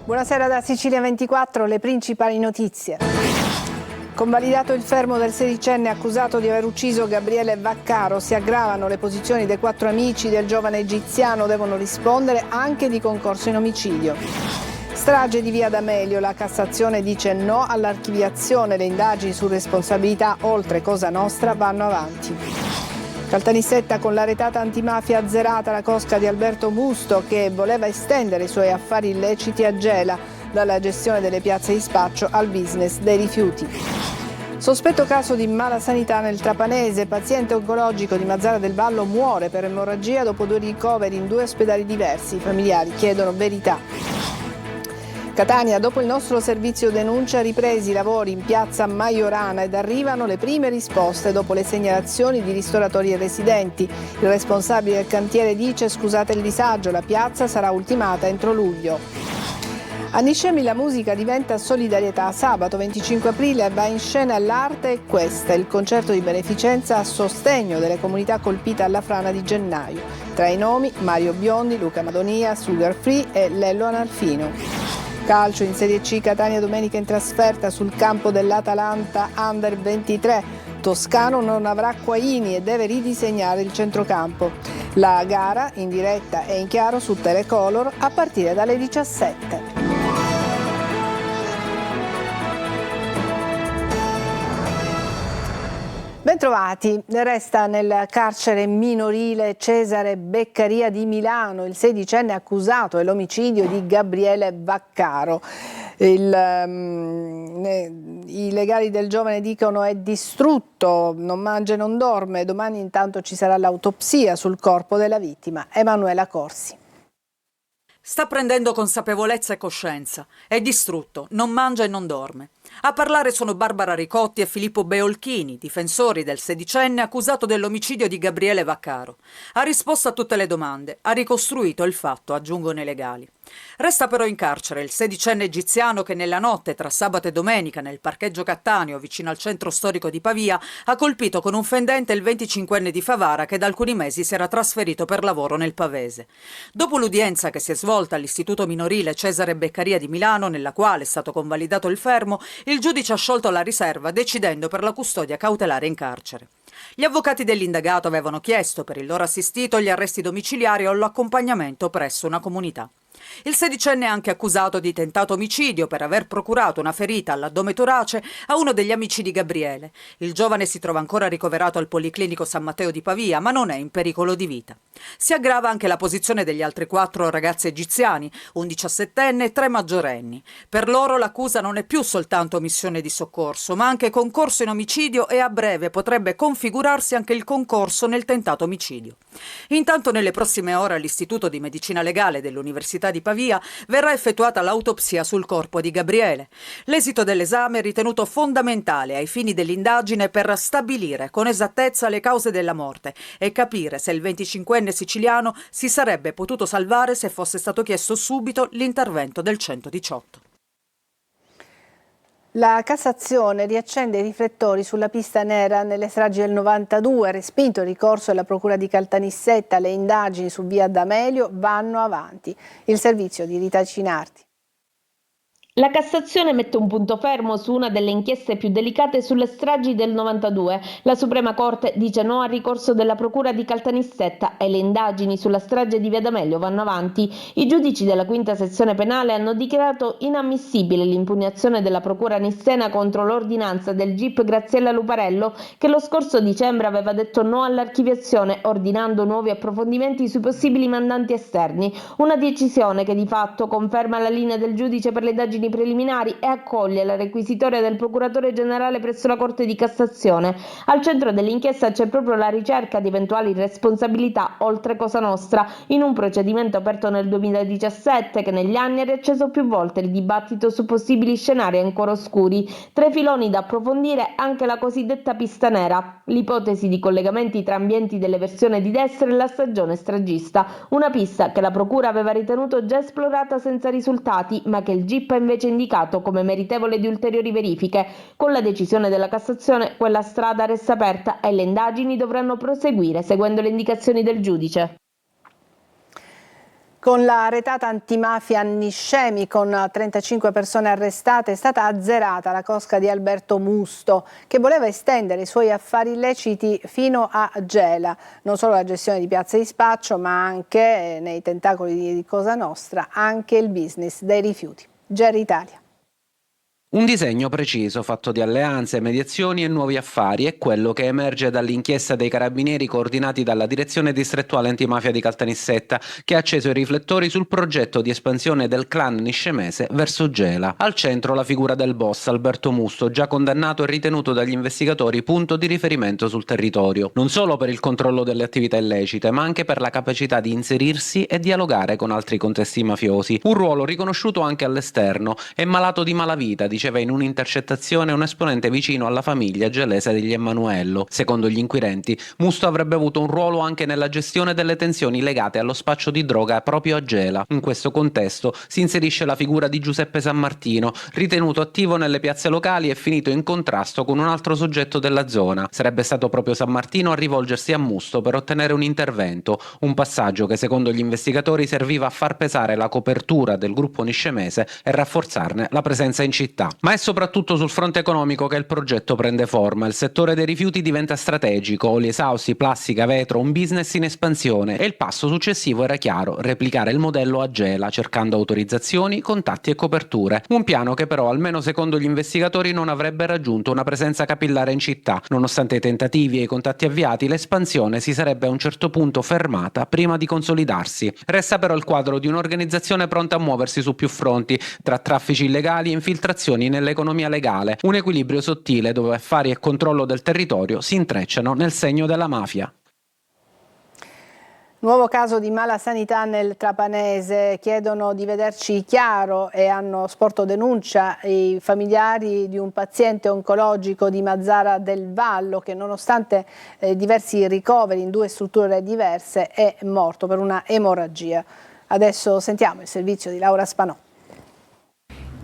Buonasera da Sicilia 24, le principali notizie. Convalidato il fermo del sedicenne accusato di aver ucciso Gabriele Vaccaro, si aggravano le posizioni dei 4 amici del giovane egiziano, devono rispondere anche di concorso in omicidio. Strage di Via D'Amelio, la Cassazione dice no all'archiviazione, le indagini su responsabilità oltre Cosa Nostra vanno avanti. Caltanissetta con la retata antimafia azzerata, la cosca di Alberto Busto che voleva estendere i suoi affari illeciti a Gela, dalla gestione delle piazze di spaccio al business dei rifiuti. Sospetto caso di malasanità nel Trapanese, paziente oncologico di Mazzara del Vallo muore per emorragia dopo 2 ricoveri in 2 ospedali diversi, i familiari chiedono verità. Catania, dopo il nostro servizio denuncia, ripresi i lavori in piazza Maiorana ed arrivano le prime risposte dopo le segnalazioni di ristoratori e residenti. Il responsabile del cantiere dice: scusate il disagio, la piazza sarà ultimata entro luglio. A Niscemi la musica diventa solidarietà. Sabato 25 aprile va in scena L'arte è questa, il concerto di beneficenza a sostegno delle comunità colpite alla frana di gennaio. Tra i nomi Mario Biondi, Luca Madonia, Sugar Free e Lello Analfino. Calcio in Serie C, Catania domenica in trasferta sul campo dell'Atalanta Under 23. Toscano non avrà Quaini e deve ridisegnare il centrocampo. La gara in diretta e in chiaro su Telecolor a partire dalle 17. Bentrovati, resta nel carcere minorile Cesare Beccaria di Milano, il sedicenne accusato dell'omicidio di Gabriele Vaccaro. I legali del giovane dicono è distrutto, non mangia e non dorme, domani intanto ci sarà l'autopsia sul corpo della vittima. Emanuela Corsi. Sta prendendo consapevolezza e coscienza, è distrutto, non mangia e non dorme. A parlare sono Barbara Ricotti e Filippo Beolchini, difensori del sedicenne accusato dell'omicidio di Gabriele Vaccaro. Ha risposto a tutte le domande, ha ricostruito il fatto, aggiungono i legali. Resta però in carcere il sedicenne egiziano che nella notte tra sabato e domenica nel parcheggio Cattaneo, vicino al centro storico di Pavia, ha colpito con un fendente il 25enne di Favara che da alcuni mesi si era trasferito per lavoro nel Pavese. Dopo l'udienza che si è svolta all'Istituto Minorile Cesare Beccaria di Milano, nella quale è stato convalidato il fermo, il giudice ha sciolto la riserva decidendo per la custodia cautelare in carcere. Gli avvocati dell'indagato avevano chiesto per il loro assistito gli arresti domiciliari o l'accompagnamento presso una comunità. Il sedicenne è anche accusato di tentato omicidio per aver procurato una ferita all'addome torace a uno degli amici di Gabriele. Il giovane si trova ancora ricoverato al Policlinico San Matteo di Pavia, ma non è in pericolo di vita. Si aggrava anche la posizione degli altri 4 ragazzi egiziani, un 17enne e 3 maggiorenni. Per loro l'accusa non è più soltanto omissione di soccorso, ma anche concorso in omicidio e a breve potrebbe configurarsi anche il concorso nel tentato omicidio. Intanto nelle prossime ore all'Istituto di Medicina Legale dell'Università di Pavia verrà effettuata l'autopsia sul corpo di Gabriele. L'esito dell'esame è ritenuto fondamentale ai fini dell'indagine per stabilire con esattezza le cause della morte e capire se il 25enne siciliano si sarebbe potuto salvare se fosse stato chiesto subito l'intervento del 118. La Cassazione riaccende i riflettori sulla pista nera nelle stragi del 92, respinto il ricorso della Procura di Caltanissetta, le indagini su Via D'Amelio vanno avanti. Il servizio di Rita Cinardi. La Cassazione mette un punto fermo su una delle inchieste più delicate sulle stragi del 92. La Suprema Corte dice no al ricorso della Procura di Caltanissetta e le indagini sulla strage di Via D'Amelio vanno avanti. I giudici della quinta sezione penale hanno dichiarato inammissibile l'impugnazione della Procura nissena contro l'ordinanza del GIP Graziella Luparello che lo scorso dicembre aveva detto no all'archiviazione ordinando nuovi approfondimenti sui possibili mandanti esterni. Una decisione che di fatto conferma la linea del giudice per le indagini preliminari e accoglie la requisitoria del procuratore generale presso la Corte di Cassazione. Al centro dell'inchiesta c'è proprio la ricerca di eventuali responsabilità oltre Cosa Nostra in un procedimento aperto nel 2017 che negli anni ha riacceso più volte il dibattito su possibili scenari ancora oscuri. 3 filoni da approfondire anche la cosiddetta pista nera, l'ipotesi di collegamenti tra ambienti delle versioni di destra e la stagione stragista, una pista che la procura aveva ritenuto già esplorata senza risultati ma che il GIP ha invece indicato come meritevole di ulteriori verifiche. Con la decisione della Cassazione quella strada resta aperta e le indagini dovranno proseguire seguendo le indicazioni del giudice. Con la retata antimafia Niscemi, con 35 persone arrestate, è stata azzerata la cosca di Alberto Musto, che voleva estendere i suoi affari illeciti fino a Gela. Non solo la gestione di piazze di spaccio, ma anche, nei tentacoli di Cosa Nostra, anche il business dei rifiuti. Gerry Italia. Un disegno preciso, fatto di alleanze, mediazioni e nuovi affari, è quello che emerge dall'inchiesta dei carabinieri coordinati dalla Direzione Distrettuale Antimafia di Caltanissetta, che ha acceso i riflettori sul progetto di espansione del clan niscemese verso Gela. Al centro la figura del boss Alberto Musto, già condannato e ritenuto dagli investigatori punto di riferimento sul territorio, non solo per il controllo delle attività illecite, ma anche per la capacità di inserirsi e dialogare con altri contesti mafiosi. Un ruolo riconosciuto anche all'esterno. È malato di malavita, diceva in un'intercettazione un esponente vicino alla famiglia gelese degli Emanuello. Secondo gli inquirenti, Musto avrebbe avuto un ruolo anche nella gestione delle tensioni legate allo spaccio di droga proprio a Gela. In questo contesto si inserisce la figura di Giuseppe Sammartino, ritenuto attivo nelle piazze locali e finito in contrasto con un altro soggetto della zona. Sarebbe stato proprio Sammartino a rivolgersi a Musto per ottenere un intervento, un passaggio che secondo gli investigatori serviva a far pesare la copertura del gruppo niscemese e rafforzarne la presenza in città. Ma è soprattutto sul fronte economico che il progetto prende forma. Il settore dei rifiuti diventa strategico, oli esausti, plastica, vetro, un business in espansione, e il passo successivo era chiaro: replicare il modello a Gela, cercando autorizzazioni, contatti e coperture. Un piano che però, almeno secondo gli investigatori, non avrebbe raggiunto una presenza capillare in città. Nonostante i tentativi e i contatti avviati, l'espansione si sarebbe a un certo punto fermata prima di consolidarsi. Resta però il quadro di un'organizzazione pronta a muoversi su più fronti, tra traffici illegali e infiltrazioni nell'economia legale, un equilibrio sottile dove affari e controllo del territorio si intrecciano nel segno della mafia. Nuovo caso di mala sanità nel Trapanese, chiedono di vederci chiaro e hanno sporto denuncia i familiari di un paziente oncologico di Mazzara del Vallo che, nonostante diversi ricoveri in 2 strutture diverse, è morto per una emorragia. Adesso sentiamo il servizio di Laura Spanò.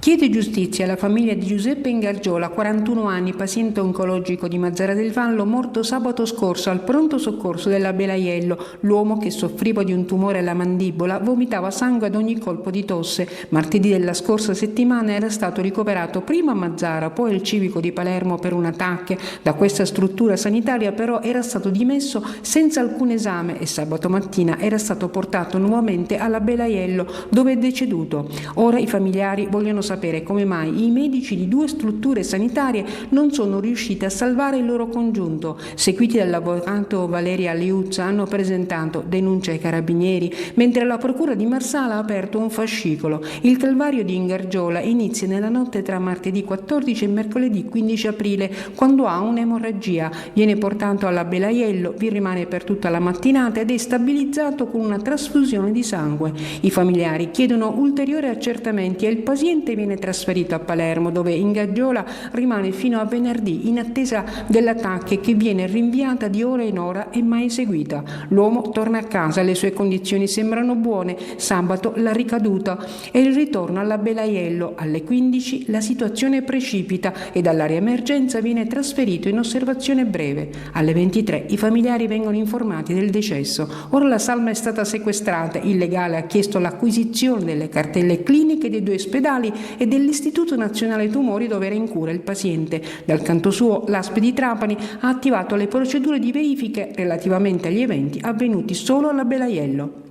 Chiede giustizia alla famiglia di Giuseppe Ingargiola, 41 anni, paziente oncologico di Mazzara del Vallo, morto sabato scorso al pronto soccorso della Belaiello. L'uomo, che soffriva di un tumore alla mandibola, vomitava sangue ad ogni colpo di tosse. Martedì della scorsa settimana era stato ricoverato prima a Mazzara, poi al civico di Palermo per un attacco. Da questa struttura sanitaria però era stato dimesso senza alcun esame e sabato mattina era stato portato nuovamente alla Belaiello, dove è deceduto. Ora i familiari vogliono sapere come mai i medici di 2 strutture sanitarie non sono riusciti a salvare il loro congiunto. Seguiti dall'avvocato Valeria Liuzza, hanno presentato denuncia ai carabinieri, mentre la procura di Marsala ha aperto un fascicolo. Il calvario di Ingargiola inizia nella notte tra martedì 14 e mercoledì 15 aprile, quando ha un'emorragia. Viene portato alla Belaiello, vi rimane per tutta la mattinata ed è stabilizzato con una trasfusione di sangue. I familiari chiedono ulteriori accertamenti e il paziente viene trasferito a Palermo, dove Ingargiola rimane fino a venerdì in attesa dell'attacco, che viene rinviata di ora in ora e mai eseguita. L'uomo torna a casa, le sue condizioni sembrano buone. Sabato la ricaduta e il ritorno alla Belaiello. Alle 15 la situazione precipita e dall'area emergenza viene trasferito in osservazione breve. Alle 23 i familiari vengono informati del decesso. Ora la salma è stata sequestrata. Il legale ha chiesto l'acquisizione delle cartelle cliniche dei 2 ospedali e dell'Istituto Nazionale Tumori, dove era in cura il paziente. Dal canto suo, l'ASP di Trapani ha attivato le procedure di verifiche relativamente agli eventi avvenuti solo alla Belaiello.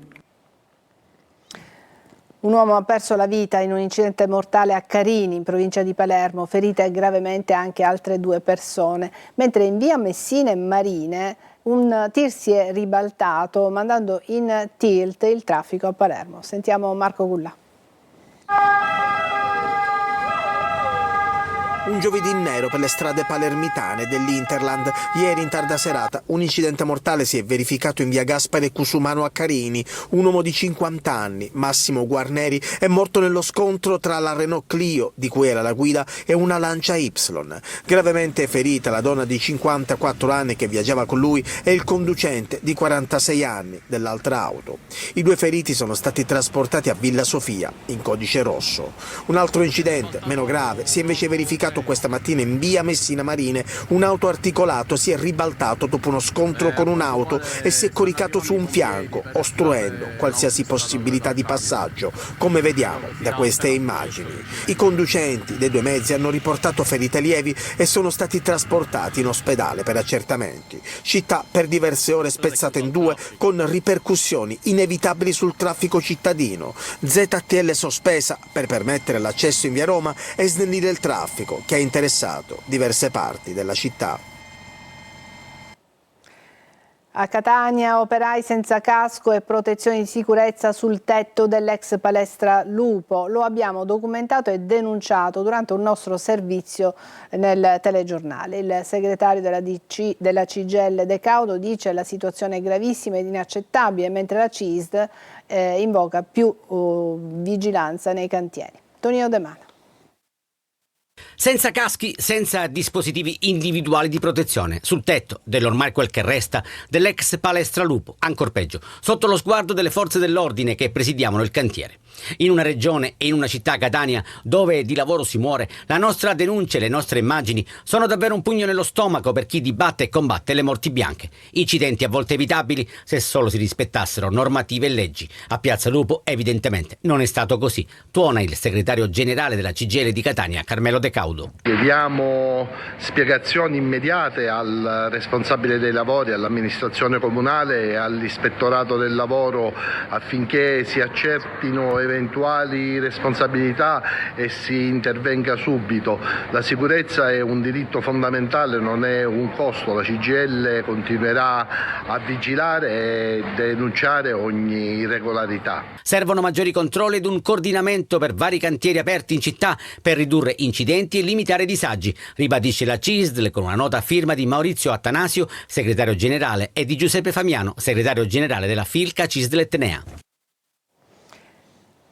Un uomo ha perso la vita in un incidente mortale a Carini, in provincia di Palermo, ferite gravemente anche altre 2 persone, mentre in via Messina e Marine un tir si è ribaltato, mandando in tilt il traffico a Palermo. Sentiamo Marco Gullà. Un giovedì nero per le strade palermitane dell'Interland. Ieri in tarda serata un incidente mortale si è verificato in via Gaspare Cusumano a Carini. Un uomo di 50 anni, Massimo Guarneri, è morto nello scontro tra la Renault Clio, di cui era la guida, e una Lancia Y. Gravemente ferita la donna di 54 anni che viaggiava con lui e il conducente di 46 anni dell'altra auto. I 2 feriti sono stati trasportati a Villa Sofia, in codice rosso. Un altro incidente, meno grave, si è invece verificato registrato questa mattina in via Messina Marine. Un autoarticolato si è ribaltato dopo uno scontro con un'auto e si è coricato su un fianco, ostruendo qualsiasi possibilità di passaggio, come vediamo da queste immagini. I conducenti dei due mezzi hanno riportato ferite lievi e sono stati trasportati in ospedale per accertamenti. Città per diverse ore spezzata in due, con ripercussioni inevitabili sul traffico cittadino. ZTL sospesa per permettere l'accesso in via Roma e snellire il traffico che ha interessato diverse parti della città. A Catania, operai senza casco e protezioni di sicurezza sul tetto dell'ex palestra Lupo. Lo abbiamo documentato e denunciato durante un nostro servizio nel telegiornale. Il segretario della CGIL De Caudo dice che la situazione è gravissima ed inaccettabile, mentre la CISD invoca più vigilanza nei cantieri. Tonino De Mano. Senza caschi, senza dispositivi individuali di protezione, sul tetto dell'ormai quel che resta dell'ex palestra Lupo, ancor peggio, sotto lo sguardo delle forze dell'ordine che presidiavano il cantiere. In una regione e in una città, Catania, dove di lavoro si muore, la nostra denuncia e le nostre immagini sono davvero un pugno nello stomaco per chi dibatte e combatte le morti bianche. Incidenti a volte evitabili se solo si rispettassero normative e leggi. A Piazza Lupo evidentemente non è stato così. Tuona il segretario generale della CGIL di Catania, Carmelo De Caudo. Chiediamo spiegazioni immediate al responsabile dei lavori, all'amministrazione comunale e all'ispettorato del lavoro affinché si accertino eventuali responsabilità e si intervenga subito. La sicurezza è un diritto fondamentale, non è un costo. La CGIL continuerà a vigilare e denunciare ogni irregolarità. Servono maggiori controlli ed un coordinamento per vari cantieri aperti in città per ridurre incidenti e limitare disagi, ribadisce la CISL con una nota a firma di Maurizio Attanasio, segretario generale, e di Giuseppe Famiano, segretario generale della Filca CISL Etnea.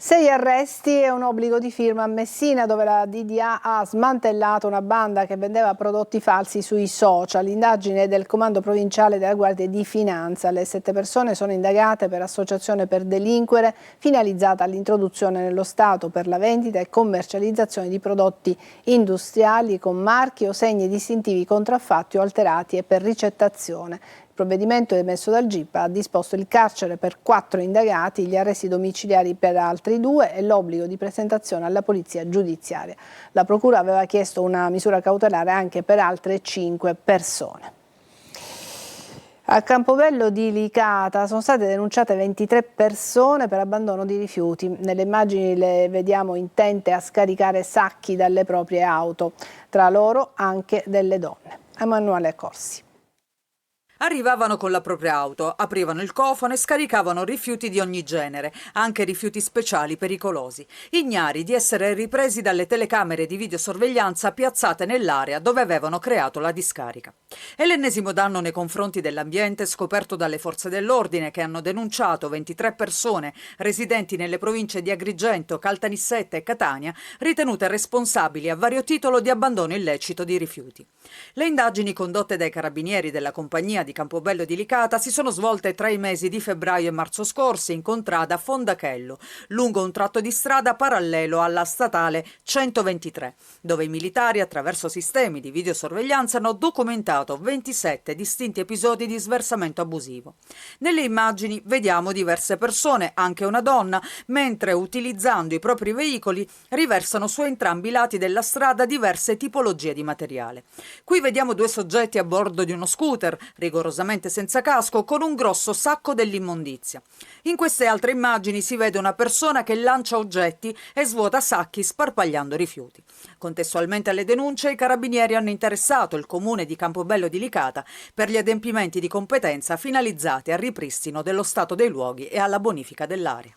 6 arresti e un obbligo di firma a Messina, dove la DDA ha smantellato una banda che vendeva prodotti falsi sui social. L'indagine è del Comando Provinciale della Guardia di Finanza. Le 7 persone sono indagate per associazione per delinquere finalizzata all'introduzione nello Stato per la vendita e commercializzazione di prodotti industriali con marchi o segni distintivi contraffatti o alterati e per ricettazione. Il provvedimento emesso dal GIP ha disposto il carcere per 4 indagati, gli arresti domiciliari per altri 2 e l'obbligo di presentazione alla polizia giudiziaria. La procura aveva chiesto una misura cautelare anche per altre 5 persone. A Campobello di Licata sono state denunciate 23 persone per abbandono di rifiuti. Nelle immagini le vediamo intente a scaricare sacchi dalle proprie auto, tra loro anche delle donne. Emanuele Corsi. Arrivavano con la propria auto, aprivano il cofano e scaricavano rifiuti di ogni genere, anche rifiuti speciali pericolosi, ignari di essere ripresi dalle telecamere di videosorveglianza piazzate nell'area dove avevano creato la discarica. È l'ennesimo danno nei confronti dell'ambiente scoperto dalle forze dell'ordine che hanno denunciato 23 persone residenti nelle province di Agrigento, Caltanissetta e Catania, ritenute responsabili a vario titolo di abbandono illecito di rifiuti. Le indagini condotte dai carabinieri della compagnia di Campobello di Licata si sono svolte tra i mesi di febbraio e marzo scorsi in contrada Fondachello, lungo un tratto di strada parallelo alla statale 123, dove i militari attraverso sistemi di videosorveglianza hanno documentato 27 distinti episodi di sversamento abusivo. Nelle immagini vediamo diverse persone, anche una donna, mentre utilizzando i propri veicoli riversano su entrambi i lati della strada diverse tipologie di materiale. Qui vediamo 2 soggetti a bordo di uno scooter, rigorosamente senza casco, con un grosso sacco dell'immondizia. In queste altre immagini si vede una persona che lancia oggetti e svuota sacchi sparpagliando rifiuti. Contestualmente alle denunce, i carabinieri hanno interessato il comune di Campobello di Licata per gli adempimenti di competenza finalizzati al ripristino dello stato dei luoghi e alla bonifica dell'area.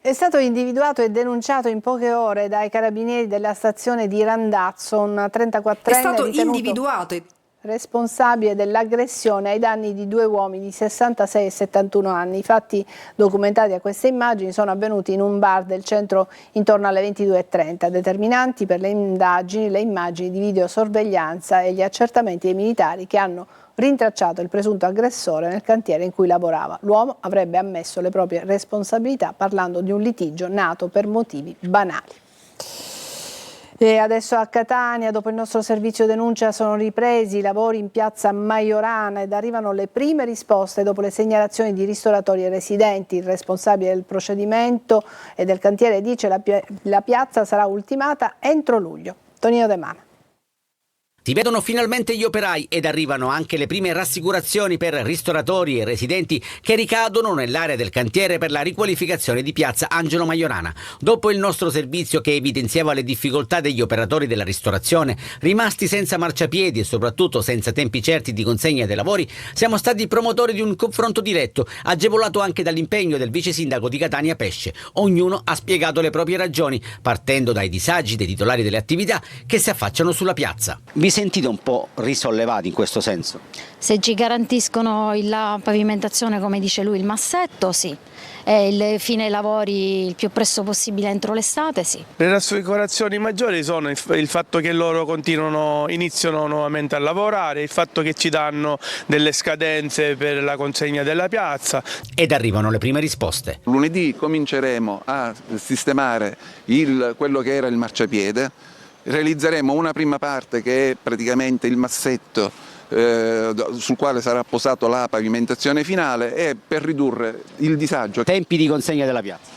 È stato individuato e denunciato in poche ore dai carabinieri della stazione di Randazzo un 34enne responsabile dell'aggressione ai danni di 2 uomini di 66 e 71 anni. I fatti documentati a queste immagini sono avvenuti in un bar del centro intorno alle 22:30. Determinanti per le indagini le immagini di videosorveglianza e gli accertamenti dei militari che hanno rintracciato il presunto aggressore nel cantiere in cui lavorava. L'uomo avrebbe ammesso le proprie responsabilità parlando di un litigio nato per motivi banali. E adesso a Catania, dopo il nostro servizio denuncia, sono ripresi i lavori in piazza Majorana ed arrivano le prime risposte dopo le segnalazioni di ristoratori e residenti. Il responsabile del procedimento e del cantiere dice la piazza sarà ultimata entro luglio. Tonino De Mana. Si vedono finalmente gli operai ed arrivano anche le prime rassicurazioni per ristoratori e residenti che ricadono nell'area del cantiere per la riqualificazione di piazza Angelo Majorana. Dopo il nostro servizio che evidenziava le difficoltà degli operatori della ristorazione, rimasti senza marciapiedi e soprattutto senza tempi certi di consegna dei lavori, siamo stati promotori di un confronto diretto, agevolato anche dall'impegno del vice sindaco di Catania Pesce. Ognuno ha spiegato le proprie ragioni, partendo dai disagi dei titolari delle attività che si affacciano sulla piazza. Vi sentite un po' risollevati in questo senso? Se ci garantiscono la pavimentazione, come dice lui, il massetto, sì. E il fine lavori il più presto possibile entro l'estate, sì. Le rassicurazioni maggiori sono il fatto che loro iniziano nuovamente a lavorare, il fatto che ci danno delle scadenze per la consegna della piazza. Ed arrivano le prime risposte. Lunedì cominceremo a sistemare quello che era il marciapiede. Realizzeremo una prima parte che è praticamente il massetto sul quale sarà posato la pavimentazione finale e per ridurre il disagio. Tempi di consegna della piazza?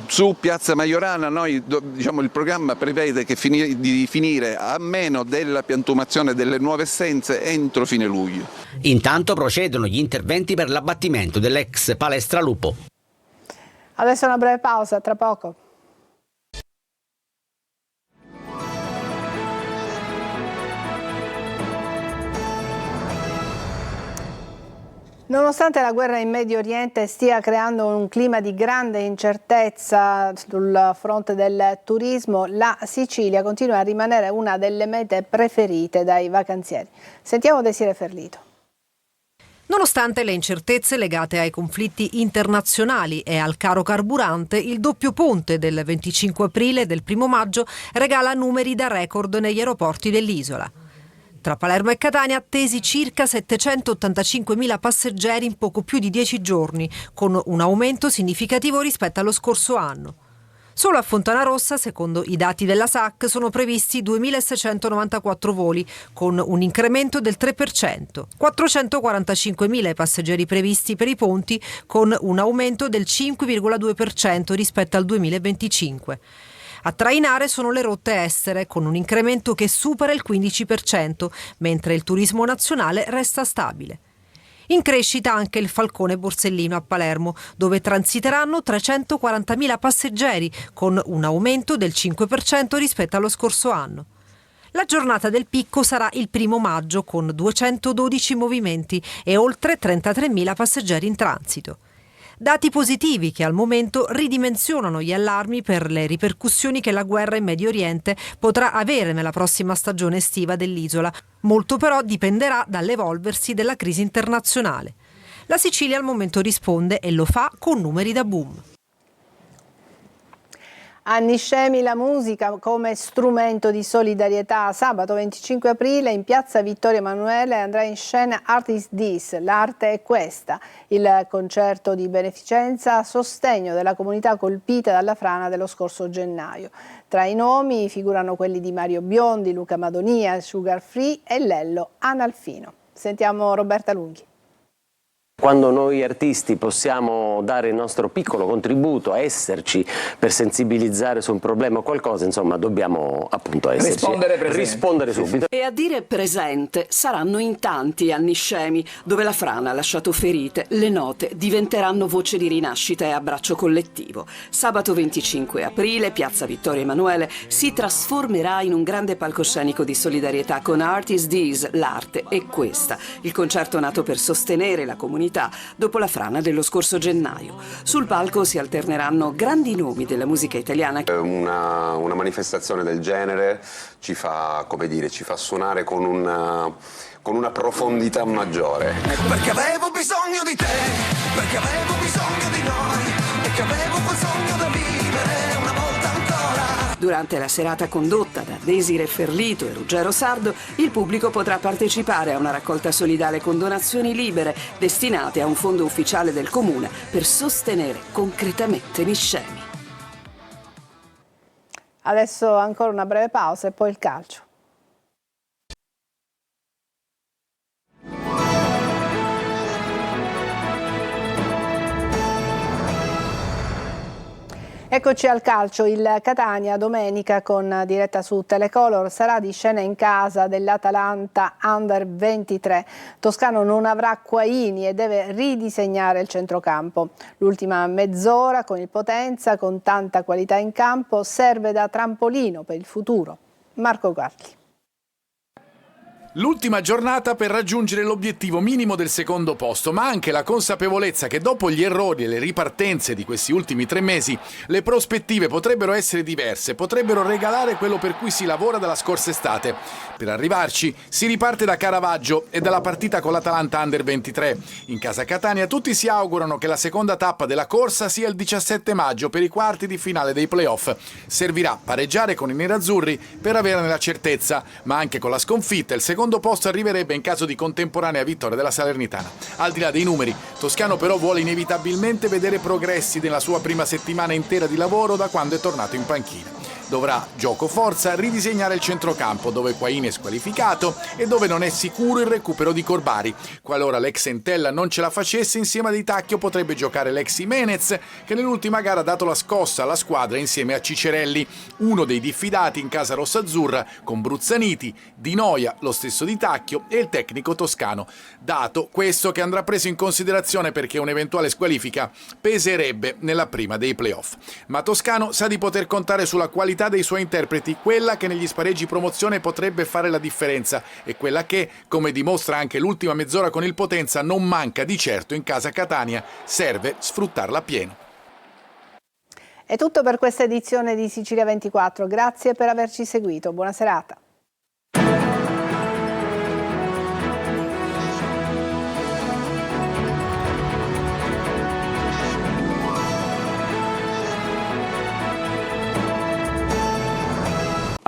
Su piazza Majorana il programma prevede di finire a meno della piantumazione delle nuove essenze entro fine luglio. Intanto procedono gli interventi per l'abbattimento dell'ex palestra Lupo. Adesso una breve pausa, tra poco. Nonostante la guerra in Medio Oriente stia creando un clima di grande incertezza sul fronte del turismo, la Sicilia continua a rimanere una delle mete preferite dai vacanzieri. Sentiamo Desiree Ferlito. Nonostante le incertezze legate ai conflitti internazionali e al caro carburante, il doppio ponte del 25 aprile e del 1 maggio regala numeri da record negli aeroporti dell'isola. Tra Palermo e Catania attesi circa 785.000 passeggeri in poco più di 10 giorni, con un aumento significativo rispetto allo scorso anno. Solo a Fontanarossa, secondo i dati della SAC, sono previsti 2.694 voli, con un incremento del 3%. 445.000 passeggeri previsti per i ponti, con un aumento del 5,2% rispetto al 2025. A trainare sono le rotte estere, con un incremento che supera il 15%, mentre il turismo nazionale resta stabile. In crescita anche il Falcone Borsellino a Palermo, dove transiteranno 340.000 passeggeri, con un aumento del 5% rispetto allo scorso anno. La giornata del picco sarà il 1 maggio, con 212 movimenti e oltre 33.000 passeggeri in transito. Dati positivi che al momento ridimensionano gli allarmi per le ripercussioni che la guerra in Medio Oriente potrà avere nella prossima stagione estiva dell'isola. Molto però dipenderà dall'evolversi della crisi internazionale. La Sicilia al momento risponde e lo fa con numeri da boom. Anni scemi, la musica come strumento di solidarietà. Sabato 25 aprile in piazza Vittorio Emanuele andrà in scena Art is This, l'arte è questa, il concerto di beneficenza a sostegno della comunità colpita dalla frana dello scorso gennaio. Tra i nomi figurano quelli di Mario Biondi, Luca Madonia, Sugar Free e Lello Analfino. Sentiamo Roberta Lunghi. Quando noi artisti possiamo dare il nostro piccolo contributo, a esserci per sensibilizzare su un problema o qualcosa, insomma dobbiamo appunto esserci, rispondere subito. E a dire presente saranno in tanti anni scemi, dove la frana ha lasciato ferite, le note diventeranno voce di rinascita e abbraccio collettivo. Sabato 25 aprile, piazza Vittorio Emanuele si trasformerà in un grande palcoscenico di solidarietà con Art is This, l'arte è questa, il concerto nato per sostenere la comunità dopo la frana dello scorso gennaio. Sul palco si alterneranno grandi nomi della musica italiana. Una manifestazione del genere ci fa suonare con una profondità maggiore. Perché avevo bisogno di te, perché avevo bisogno di noi, perché avevo quel sogno da vivere una volta ancora. Durante la serata condotta da Desiree Ferlito e Ruggero Sardo, il pubblico potrà partecipare a una raccolta solidale con donazioni libere destinate a un fondo ufficiale del comune per sostenere concretamente gli scemi. Adesso ancora una breve pausa e poi il calcio. Eccoci al calcio, il Catania domenica con diretta su Telecolor sarà di scena in casa dell'Atalanta Under 23. Toscano non avrà Quaini e deve ridisegnare il centrocampo. L'ultima mezz'ora con il Potenza, con tanta qualità in campo, serve da trampolino per il futuro. Marco Garli. L'ultima giornata per raggiungere l'obiettivo minimo del secondo posto, ma anche la consapevolezza che dopo gli errori e le ripartenze di questi ultimi 3 mesi, le prospettive potrebbero essere diverse, potrebbero regalare quello per cui si lavora dalla scorsa estate. Per arrivarci si riparte da Caravaggio e dalla partita con l'Atalanta Under 23. In casa Catania tutti si augurano che la seconda tappa della corsa sia il 17 maggio per i quarti di finale dei playoff. Servirà pareggiare con i nerazzurri per averne la certezza, ma anche con la sconfitta il secondo posto arriverebbe in caso di contemporanea vittoria della Salernitana. Al di là dei numeri, Toscano però vuole inevitabilmente vedere progressi nella sua prima settimana intera di lavoro da quando è tornato in panchina. Dovrà, gioco forza, ridisegnare il centrocampo dove Quaini è squalificato e dove non è sicuro il recupero di Corbari. Qualora l'ex Entella non ce la facesse, insieme a Di Tacchio potrebbe giocare l'ex Jimenez, che nell'ultima gara ha dato la scossa alla squadra insieme a Cicerelli, uno dei diffidati in casa rossazzurra, con Bruzzaniti, Di Noia, lo stesso Di Tacchio e il tecnico toscano. Dato questo che andrà preso in considerazione perché un'eventuale squalifica peserebbe nella prima dei playoff. Ma Toscano sa di poter contare sulla qualità dei suoi interpreti, quella che negli spareggi promozione potrebbe fare la differenza e quella che, come dimostra anche l'ultima mezz'ora con il Potenza, non manca di certo in casa Catania, serve sfruttarla appieno. È tutto per questa edizione di Sicilia 24, grazie per averci seguito, buona serata.